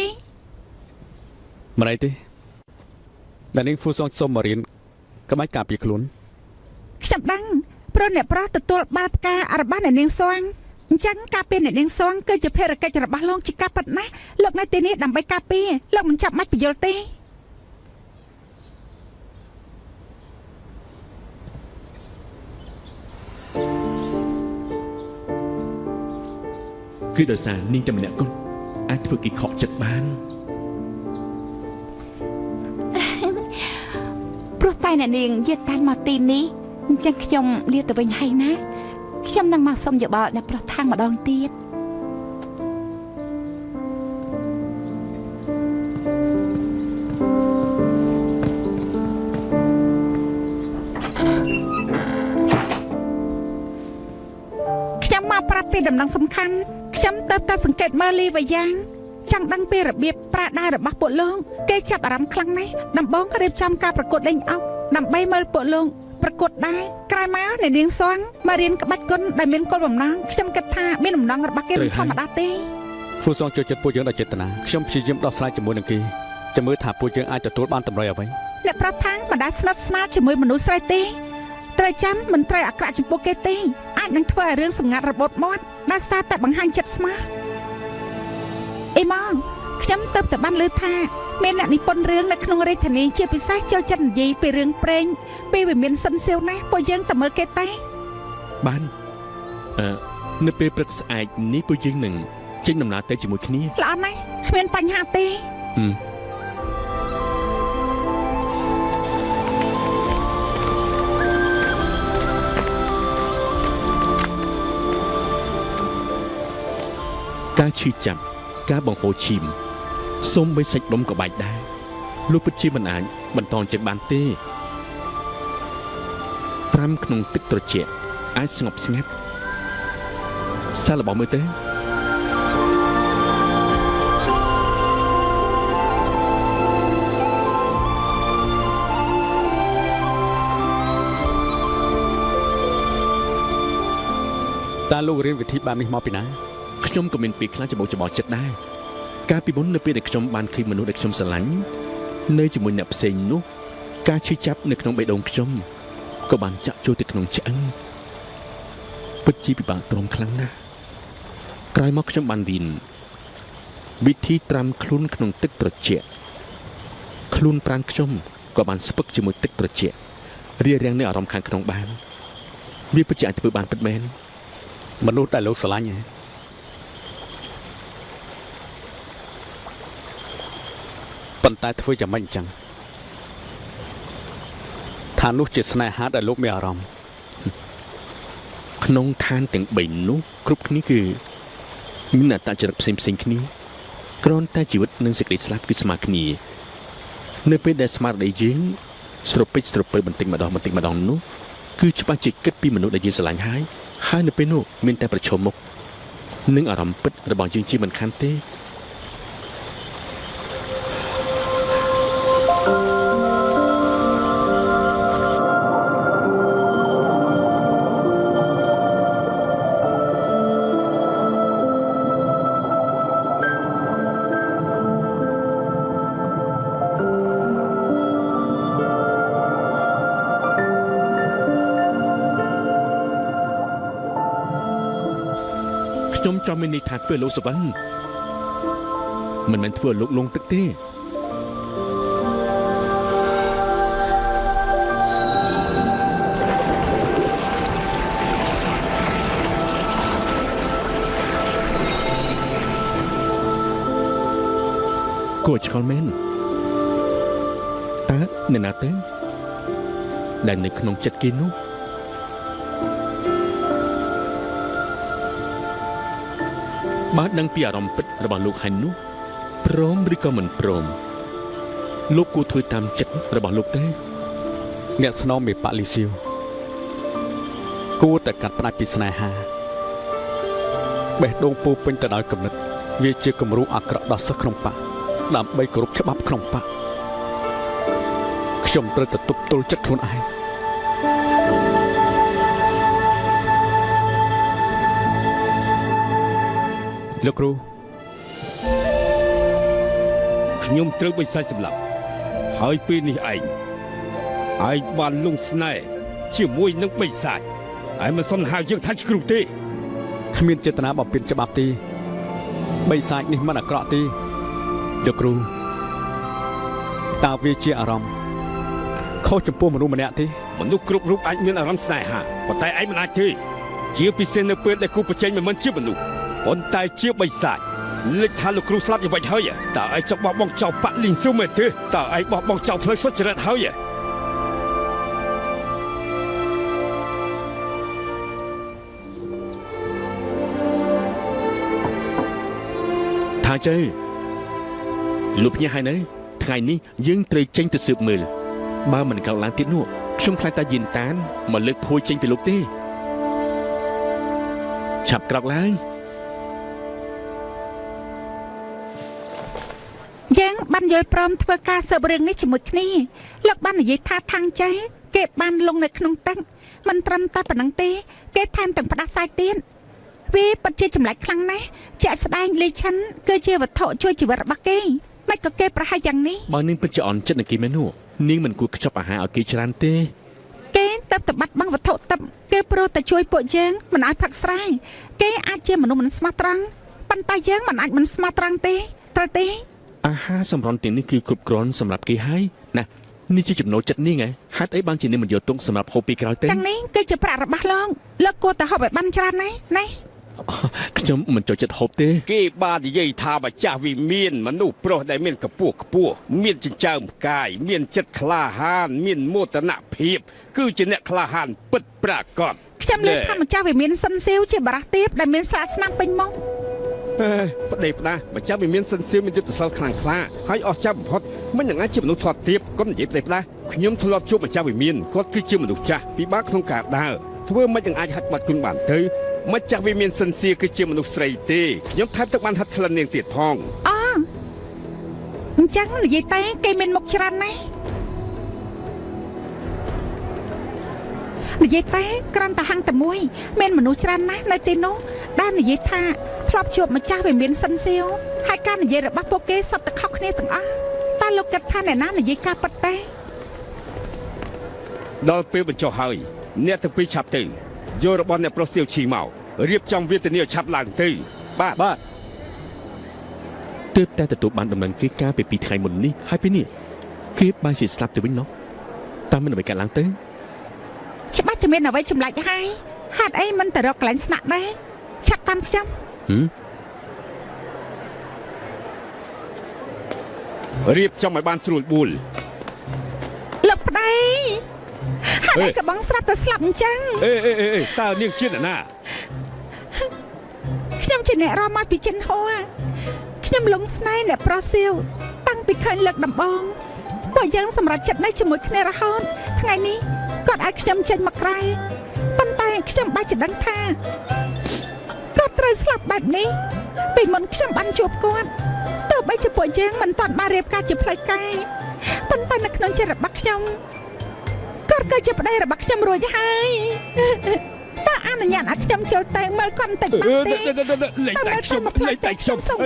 មិនអីទេអ្នកនាងហ្វូសងសុំមករៀនក្បាច់ការពារខ្លួនខ្ញុំដឹងព្រោះអ្នកប្រុសទទួលបាល់ផ្ការបស់អ្នកនាងស្វាងអញ្ចឹងការពារអ្នកនាងស្វាងគឺជាភារកិច្ចរបស់លោកជាការប៉ັດណាស់លោកនៅទីនេះដើម្បីការពារលោកមិនចាំបាច់បញ្យល់ទេគឺដោយសារនាងតែម្នាក់គត់អាចធ្វើគេខកចិត្តបានព្រោះតែអ្នកនាងយាតានមកទីនេះអញ្ចឹងខ្ញុំលាទៅវិញហើយណាខ្ញុំនឹងមកសុំយោបល់អ្នកប្រុសខាងម្ដងទៀតខ្ញុំមកប្រាប់ពីដំណឹងសំខាន់ខ្ញុំទៅតែសង្កេតមើលលីវយ៉ាងចង់ដឹងពីរបៀបប្រាដារបស់ពួកលោកគេចាប់អារម្មណ៍ខ្លាំងណាស់ដំបងរៀបចំការប្រកួតលេងអុកដើម្បីមើលពួកលោកប្រកួតដែរក្រោយមកអ្នកនាងស្វាងមករៀនក្បាច់គុណដែលមានគោលបំណងខ្ញុំគិតថាមានដំណងរបស់គេមិនធម្មតាទេហ្វូសងចូលចិត្តពួកយើងដោយចេតនាខ្ញុំព្យាយាមដោះស្រាយជាមួយនឹងគេចាំមើលថាពួកយើងអាចទទួលបានតម្រុយអ្វីអ្នកប្រាប់ថាមិនដែលស្និទ្ធស្នាលជាមួយមនុស្សស្រីទេត្រូវចាំមិនត្រូវអាក្រក់ចំពោះគេទេអាចនឹងធ្វើឲ្យរឿងសម្ងាត់របូតមាត់ដែលសារតែបង្ហាញចិត្តស្មាស់អីមកខ្ញុំទៅតែបានលើថាមានអ្នកនិពន្ធរឿងនៅក្នុងរាជធានីជាពិសេសចូលចិត្តនិយាយពីរឿងព្រេងពីវិមានសិនសៀវណាស់ពួកយើងទៅមើលគេតែបាននៅពេលព្រឹកស្អែកនេះពួកយើងនឹងចេញដំណើរទៅជាមួយគ្នាល្អណាស់គ្មានបញ្ហាទេការឈឺចាប់ការបង្ហូរឈាមសូមបីសាច់ដុំក៏បាច់ដែរលោកពិតជាមិនអាចបន្តចេញបានទេត្រាំក្នុងទឹកត្រជាក់អាចស្ងប់ស្ងាត់សាឡបងមើលទៅតើលោករៀនវិធីបែបនេះមកពីណាខ្ញុំក៏មានពេលខ្លះច្បោកច្បល់ចិត្តដែរកាលពីមុននៅពេលដែលខ្ញុំបានឃើញមនុស្សដែលខ្ញុំស្រឡាញ់នៅជាមួយអ្នកផ្សេងនោះការឈឺចាប់នៅក្នុងបេះដូងខ្ញុំក៏បានចាក់ចូលទៅក្នុងឆ្អឹងពិតជាពិបាកទ្រាំខ្លាំងណាស់ក្រោយមកខ្ញុំបានរៀនវិធីត្រាំខ្លួនក្នុងទឹកត្រជាក់ ខ្លួនប្រានខ្ញុំក៏បានស្ពឹកជាមួយទឹកត្រជាក់រារាំងនៅអារម្មណ៍ខាងក្នុងបានវាពិតជាអាចធ្វើបានពិតមែន មនុស្សដែលលោកស្រឡាញ់ហ៎ប៉ុន្តែធ្វើយ៉ាងម៉េចអញ្ចឹងថានោះជាស្នេហាដែលលោកមានអារម្មណ៍ ក្នុងឋានទាំង3នោះគ្រប់គ្នាគឺមានអត្តចរិតផ្សេងៗគ្នាគ្រាន់តែជីវិតនិងសេចក្តីស្លាប់គឺស្មើគ្នានៅពេលដែលស្មារតីយើងស្រពេចស្រពើបន្តិចម្ដងនោះគឺច្បាស់ជាគិតពីមនុស្សដែលយើងស្រឡាញ់ហើយនៅពេលនោះមានតែប្រឈមមុខនឹងអារម្មណ៍ពិតរបស់យើងជាមិនខានទេ ខ្ញុំចង់មានន័យថាធ្វើលោកសវណ្ណមិនមែនធ្វើលោកលងទឹកទេគួរឆ្ងល់មែនតើអ្នកណាទៅដែលនៅក្នុងចិត្តគេនោះ បានដឹងពីអារម្មណ៍ពិតរបស់លោកហើយនោះព្រមឬក៏មិនព្រមលោកគួរធ្វើតាមចិត្តរបស់លោកទេ អ្នកស្នងមេប៉ាលីស៊ីវគួរតែកាត់ផ្ដាច់ពីស្នេហាបេះដូងពោពេញទៅដោយគំនិតវាជាគំរូអាក្រក់ដល់សិស្សក្នុងបកដើម្បីគោរពច្បាប់ក្នុងបកខ្ញុំត្រូវតែទប់ទល់ចិត្តខ្លួនឯង លោកគ្រូខ្ញុំត្រូវបិសាចសម្លាប់ហើយពេលនេះឯងបានលងស្នេហ៍ជាមួយនឹងបិសាចហើយមិនសំហៅយើងថាជាគ្រូទេ គ្មានចេតនាបំពេញច្បាប់ទេបិសាចនេះមិនអាក្រក់ទេលោកគ្រូតើវាជាអារម្មណ៍ខុសចំពោះមនុស្សម្នាក់ទេ មនុស្សគ្រប់រូបអាចមានអារម្មណ៍ស្នេហាប៉ុន្តែឯងមិនអាចទេជាពិសេសនៅពេលដែលគូប្រជែងមិនជាមនុស្សប៉ុន្តែជាបិសាចលេចថាលោកគ្រូស្លាប់យ៉ាងម៉េចហើយតើឯងចង់បោះបង់ចោលប៉ាក់លីងស៊ូមែនទេតើឯងបោះបង់ចោលផ្លូវសុចរិតហើយថាជើលោកភ្ញាក់ហើយនៅថ្ងៃនេះយើងត្រូវចេញទៅស៊ើបមើលបើមិនកើតឡើងទៀតនោះខ្ញុំខ្លាចតាយានតានមកលើកភួយចេញពីលោកទេឆាប់ក្រោកឡើង យើងបានយល់ព្រមធ្វើការស៊ើបរឿងនេះជាមួយគ្នាលោកបាននិយាយថាខាងចេះគេបានលងនៅក្នុងទឹកមិនត្រឹមតែប៉ុណ្ណឹងទេគេថែមទាំងផ្ដាសាយទៀតវាពិតជាចម្លែកខ្លាំងណាស់ជាក់ស្ដែងលីឆាន់គឺជាវត្ថុជួយជីវិតរបស់គេមិនក៏គេប្រហែលយ៉ាងនេះ បើនាងពិតជាអន់ចិត្តនឹងគេមែននោះនាងមិនគួរខ្ចប់អាហារឲ្យគេច្រើនទេ គេទៅបាត់បង់វត្ថុទឹកគេព្រោះតែជួយពួកយើងមិនឲ្យផឹកស្រាគេអាចជាមនុស្សមិនស្មោះត្រង់ប៉ុន្តែយើងមិនអាចមិនស្មោះត្រង់ទេត្រូវទេ អាហារសម្រន់ទាំងនេះគឺគ្រប់គ្រាន់សម្រាប់គេហើយណានេះជាចំណូលចិត្តនាងហេតុអីបានជានាងមិនយកទុកសម្រាប់ហូបពីក្រោយទេ ទាំងនេះគឺជាប្រាក់របស់លោកគួរតែហូបឲ្យបានច្រើនណាស់ ខ្ញុំមិនចូលចិត្តហូបទេ គេបាននិយាយថាម្ចាស់វិមានមនុស្សប្រុសដែលមានកម្ពស់ខ្ពស់មានចិញ្ចើមផ្កាយមានចិត្តក្លាហានមានមោទនភាពគឺជាអ្នកក្លាហានពិតប្រាកដ ខ្ញុំលើកថាម្ចាស់វិមានសិនសៀវជាបារះទាបដែលមានស្លាកស្នាមពេញមុខ ប្តីផ្ដាម្ចាស់វិមានសិនសៀវមានយុទ្ធសាស្ត្រខ្លាំងក្លាហើយអស្ចារ្យបំផុតមិនយ៉ាងណាជាមនុស្សធាត់ទាបកុំនិយាយប្តីផ្ដាខ្ញុំធ្លាប់ជួបម្ចាស់វិមានគាត់គឺជាមនុស្សចាស់ពិបាកក្នុងការដើរធ្វើមិនយ៉ាងអាចហាត់បាត់គុណបានទៅម្ចាស់វិមានសិនសៀវគឺជាមនុស្សស្រីទេខ្ញុំថែមទាំងបានហាត់ក្លិននាងទៀតផង អញ្ចឹងនិយាយតែគេមានមុខច្រើនណាស់និយាយតែគ្រាន់តែហាំងតែមួយមានមនុស្សច្រើនណាស់នៅទីនោះដែលនិយាយថាធ្លាប់ជួបម្ចាស់វិមានសិនសៀវហើយការនិយាយរបស់ពួកគេសុទ្ធតែខុសគ្នាទាំងអស់តែលោកគិតថាអ្នកណានិយាយការពិតទេដល់ពេលបញ្ចុះហើយអ្នកទាំងពីរឆាប់ទៅយករបស់អ្នកប្រុសសៀវឈីមករៀបចំវេទនាឆាប់ឡើងទៅបាទ ទើបតែទទួលបានដំណឹងគេកាលពី2ថ្ងៃមុននេះហើយពេលនេះ គេបានជាស្លាប់ទៅវិញនោះតាមមិនអ្វីកើតឡើងទៅ ច្បាស់តែមានអ្វីចម្លែកហើយហេតុអីមិនទៅរកកន្លែងស្នាក់ដែរឆាប់តាមខ្ញុំ រៀបចំឲ្យបានស្រួលបួល លោកប្តីហេតុអីក៏បងស្រាប់តែស្លាប់អញ្ចឹង អេតើនាងជាអ្នកណា ខ្ញុំជាអ្នករមមកពីចិនហួរខ្ញុំលងស្នេហ៍អ្នកប្រុសសៀវតាំងពីឃើញលើកដំបូងពួកយើងសម្រេចចិត្តនៅជាមួយគ្នារហូតថ្ងៃនេះគាត់ឲ្យខ្ញុំចេញមកក្រៅប៉ុន្តែខ្ញុំបាច់จะដឹងថាគាត់ត្រូវស្លាប់បែបនេះពីមុនខ្ញុំបានជួបគាត់ទោះបីជាពួកយើងមិនតាន់បានរៀបការជាផ្លូវការប៉ុន្តែនៅក្នុងចិត្តរបស់ខ្ញុំគាត់គឺជាប្តីរបស់ខ្ញុំរួចហើយតើអនុញ្ញាតឲ្យខ្ញុំចូលទៅមើលគាត់បន្តិចបានទេ លេខតែខ្ញុំសុំ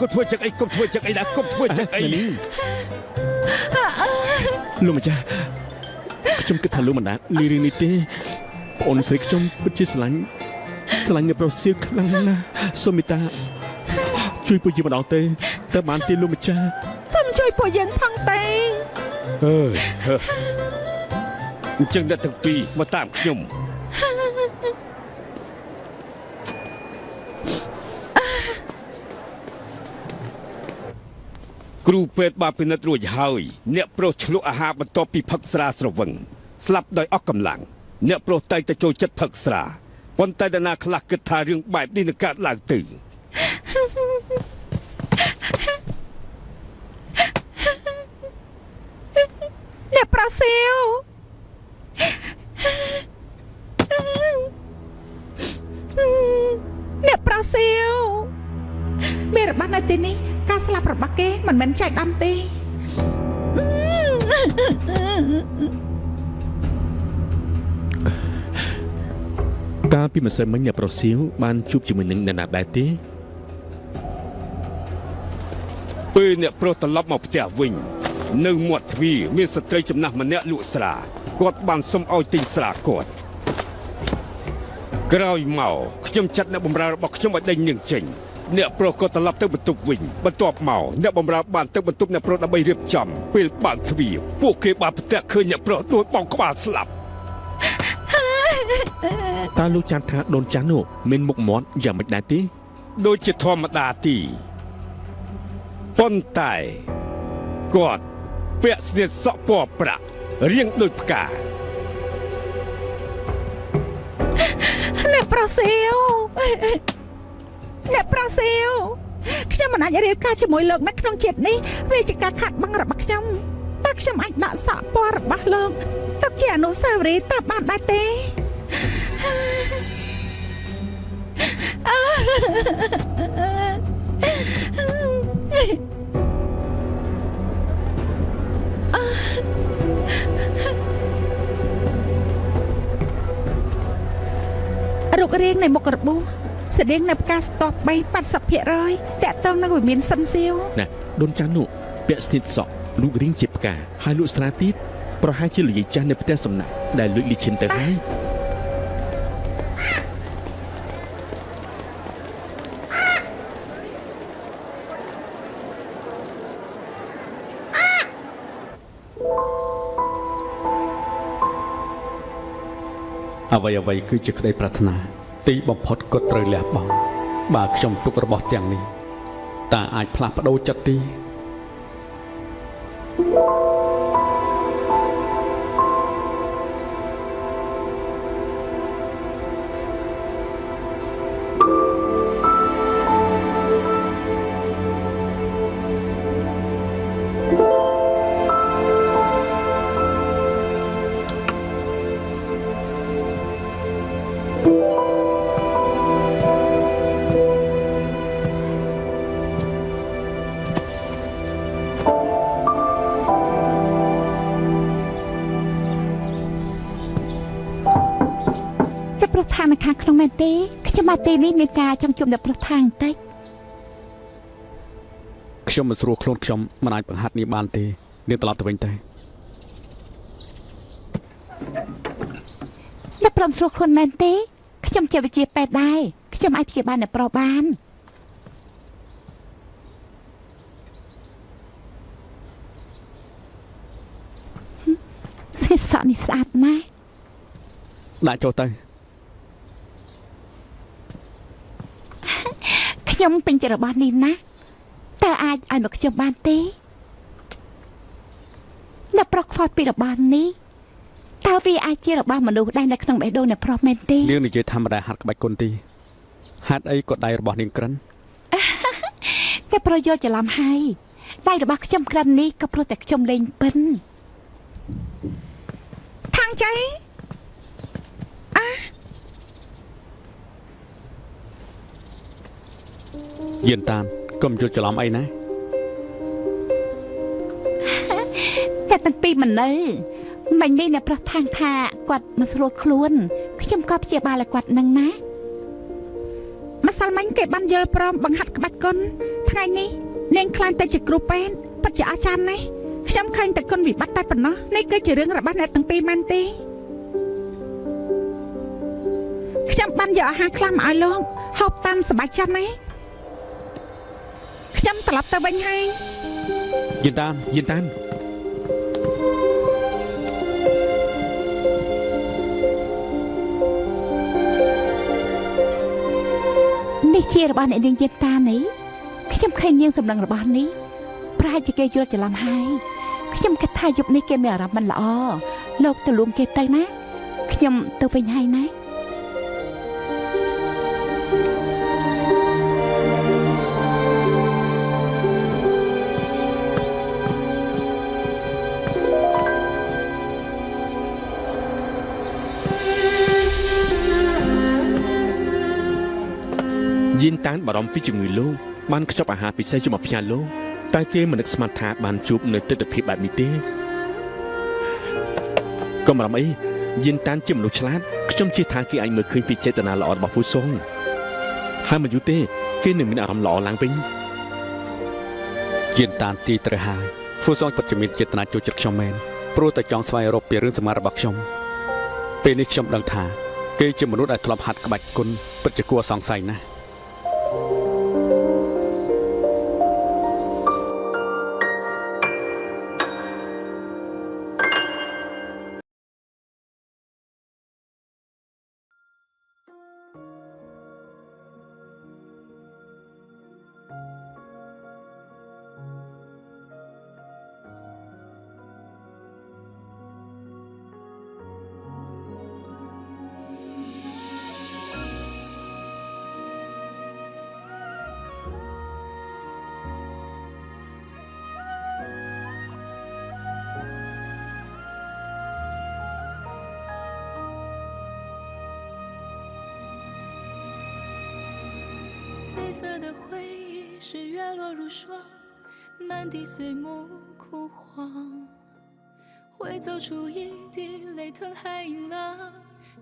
កុំធ្វើចឹកអីកុំធ្វើចឹកអីណាកុំធ្វើចឹកអី លោកម្ចាស់ខ្ញុំគិតថាលោកមិនដាច់លីរឿងនេះទេបងអូនស្រីខ្ញុំពិតជាស្រឡាញ់អ្នកប្រុសសៀវខ្លាំងណាស់សូមមេត្តាជួយពួកយើងម្ដងទៅបានទេលោកម្ចាស់ សូមជួយពួកយើងផងទេ អញ្ចឹងអ្នកទាំងពីរមកតាមខ្ញុំ គ្រូពេទ្យបានពិនិត្យរួចហើយអ្នកប្រុសឆ្លក់អាហារបន្ទាប់ពីផឹកស្រាស្រវឹងស្លាប់ដោយអស់កម្លាំងអ្នកប្រុសតែងតែចូលចិត្តផឹកស្រាប៉ុន្តែតាណាខ្លះគិតថារឿងបែបនេះនឹងកើតឡើងទៅ អ្នកប្រុសសៀវអ្នកប្រុសសៀវមានរបស់នៅទីនេះការស្លាប់របស់គេមិនមែនចែកដំទេ កាលពីម្សិលមិញអ្នកប្រុសសៀវបានជួបជាមួយនឹងអ្នកណាដែរទេ ពេលអ្នកប្រុសត្រឡប់មកផ្ទះវិញនៅមាត់ទ្វារមានស្ត្រីចំណាស់ម្នាក់លក់ស្រាគាត់បានសុំឲ្យទិញស្រាគាត់ក្រោយមកខ្ញុំចាត់អ្នកបម្រើរបស់ខ្ញុំឲ្យដេញនាងចេញអ្នកប្រុសក៏ត្រឡប់ទៅបន្ទប់វិញបន្ទាប់មកអ្នកបម្រើបានទៅបន្ទប់អ្នកប្រុសដើម្បីរៀបចំពេលបើកទ្វារពួកគេបានប្រទះឃើញអ្នកប្រុសដួលបោកក្បាលស្លាប់ តើលោកចាំថាដូនចាស់នោះមានមុខមាត់យ៉ាងម៉េចដែរទេ ដូចជាធម្មតាទីប៉ុន្តែគាត់ពាក់ស្នៀតសក់ពណ៌ប្រាក់រាងដូចផ្កា អ្នកប្រុសសៀវអ្នកប្រុសសៀវខ្ញុំមិនអាចរៀបការជាមួយលោកនៅក្នុងជាតិនេះវាជាការខាត់បងរបស់ខ្ញុំតើខ្ញុំអាចដាក់សក់ពណ៌របស់លោកទុកជាអនុស្សាវរីយ៍តើបានដែរទេ រូបរាងនៃមុខរបួសស្តៀងនៅផ្កាស្ទប់3 80%តាក់ទងនឹងវិមានសិនសៀវ ណាដូនចាស់នោះពាក់ស្នៀតសក់រូបរាងជាផ្កាហើយលក់ស្រាទៀតប្រហែលជាលោកយាយចាស់នៅផ្ទះសំណាក់ដែលលួចលីឈិនទៅហើយ អ្វីគឺជាក្តីប្រាថ្នាទីបំផុតក៏ត្រូវលះបង់បើខ្ញុំទុករបស់ទាំងនេះតើអាចផ្លាស់ប្ដូរចិត្តទេ ប្រធាននៅខាងក្នុងមែនទេខ្ញុំមកទីនេះមានការចង់ជួបអ្នកប្រធានបន្តិច ខ្ញុំមិនស្រួលខ្លួនខ្ញុំមិនអាចបង្ហាត់នេះបានទេនាងត្រឡប់ទៅវិញទៅ អ្នកព្រមស្រួលខ្លួនមែនទេខ្ញុំជាវិជាពេទ្យដែរខ្ញុំអាចព្យាបាលអ្នកប្រុសបាន សក់នេះស្អាតណាស់ ដាក់ចូលទៅ ខ្ញុំពេញចិត្តរបស់នេះណាស់តើអាចឲ្យមកខ្ញុំបានទេអ្នកប្រុសខ្វល់ពីរបស់នេះតើវាអាចជារបស់មនុស្សដែរនៅក្នុងបេះដូងអ្នកប្រុសមែនទេ នាងនិយាយធម្មតាហាត់ក្បាច់គុនទីហេតុអីក៏ដៃរបស់នាងក្រិន អ្នកប្រុសយល់ច្រឡំហើយដៃរបស់ខ្ញុំក្រិននេះក៏ព្រោះតែខ្ញុំលេងពិនខាងចៃ យានតានកុំយល់ច្រឡំអីណា អ្នកទាំងពីរមិននៅមិញនេះអ្នកប្រុសថាងថាគាត់មកស្រួលខ្លួនខ្ញុំក៏ព្យាបាលឲ្យគាត់នឹងណាម្សិលមិញគេបានយល់ព្រមបង្ហាត់ក្បាច់គុនថ្ងៃនេះនាងខ្លាញ់តែជាគ្រូពេទ្យពិតជាអស្ចារ្យណាស់ខ្ញុំឃើញតែគុនវិបត្តិតែប៉ុណ្ណោះនេះគឺជារឿងរបស់អ្នកទាំងពីរមែនទេខ្ញុំបានយកអាហារខ្លះមកឲ្យលោកហូបតាមសប្បាយចិត្តណាខ្ញុំត្រឡប់ទៅវិញហើយ យានតាន យានតាន នេះជារបស់អ្នកនាងយានតានេះខ្ញុំឃើញនាងសម្លឹងរបស់នេះប្រហែលជាគេយល់ច្រឡំហើយខ្ញុំគិតថាយប់នេះគេមានអារម្មណ៍មិនល្អលោកទៅលួងគេទៅណាខ្ញុំទៅវិញហើយណា យានតានបារម្ភពីជំងឺលោកបានខ្ចប់អាហារពិសេសយកមកផ្ញើលោកតែគេមិននឹកស្មានថាបានជួបនៅទិដ្ឋភាពបែបនេះទេកុំបារម្ភអីយានតានជាមនុស្សឆ្លាតខ្ញុំជឿថាគេអាចមើលឃើញពីចេតនាល្អរបស់ហ្វូសុងហើយមិនយូរទេគេនឹងមានអារម្មណ៍ល្អឡើងវិញ យានតានទីត្រូវហើយហ្វូសងពិតជាមានចេតនាចូលចិត្តខ្ញុំមែនព្រោះតែចង់ស្វែងរកពីរឿងសម្ងាត់របស់ខ្ញុំពេលនេះខ្ញុំដឹងថាគេជាមនុស្សដែលធ្លាប់ហាត់ក្បាច់គុនពិតជាគួរសង្ស័យណាស់ 翠色的回忆是月落如霜，满地碎木枯黄，会走出一滴泪吞海银浪，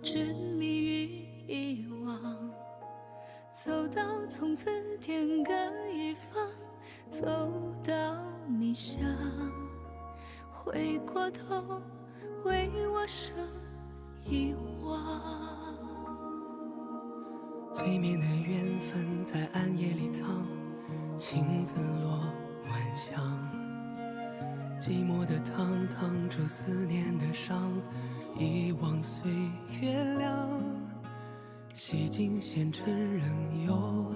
执迷于遗忘。走到从此天各一方，走到你乡，回过头为我生遗忘。催眠的缘分在暗夜里藏，青子落晚香，寂寞的汤烫出思念的伤，遗忘岁月凉，洗尽纤尘仍有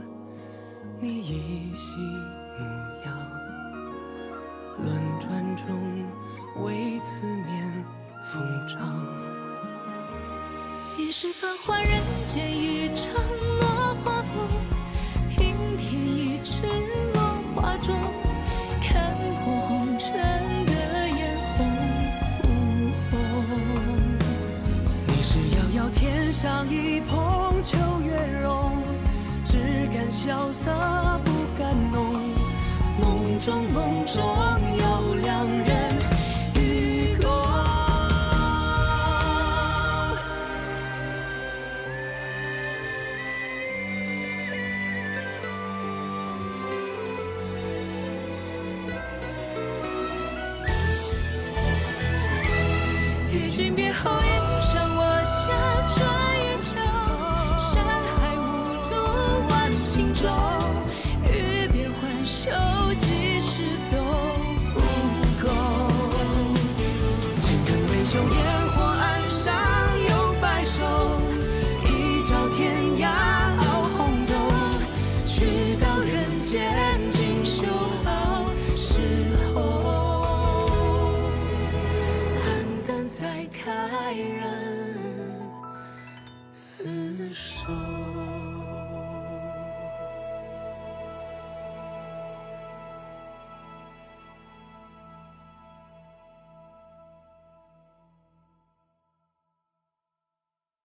你依稀模样，轮转中为思念疯长。一世繁华人间一场落花风，平添一池落花中，看破红尘的眼红。你是遥遥天上一捧秋月容，只敢潇洒不敢浓。梦中梦中有两人与共。与君别后一生我下转眼秋，山海无路万心中，欲别还休几时都不够。情根未休夜爱人厮守。